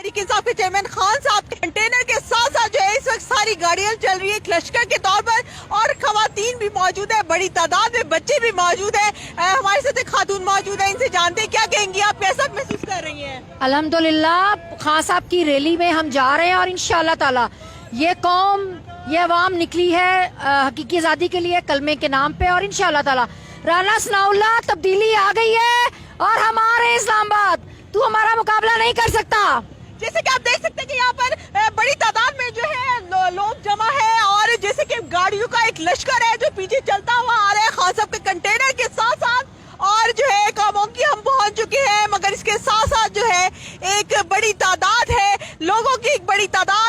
तहरीक इंसाफ के चेयरमैन खान साहब के कंटेनर के साथ साथ जो है इस वक्त सारी गाड़ियां चल रही है एक लश्कर के तौर पर, और खवातीन भी मौजूद है, बड़ी तादाद में बच्चे भी मौजूद है। हमारे साथ एक खातून मौजूद है, इनसे जानते हैं क्या कहेंगी आप, कैसा महसूस कर रही हैं? अल्हम्दुलिल्लाह खान साहब की रैली में हम जा रहे हैं और इंशाअल्लाह ताला ये कौम ये अवाम निकली है हकीकी आज़ादी के लिए कलमे के नाम पे, और इंशाअल्लाह ताला राना सनाउल्लाह तब्दीली आ गई है और हमारे इस्लामाबाद तू हमारा मुकाबला नहीं कर सकता। जैसे कि आप देख सकते हैं कि यहाँ पर बड़ी तादाद में जो है लोग जमा है, और जैसे कि गाड़ियों का एक लश्कर है जो पीछे चलता हुआ आ रहा है खान साहब के कंटेनर के साथ साथ, और जो है कामों की हम पहुंच चुके हैं, मगर इसके साथ साथ जो है एक बड़ी तादाद है लोगों की, एक बड़ी तादाद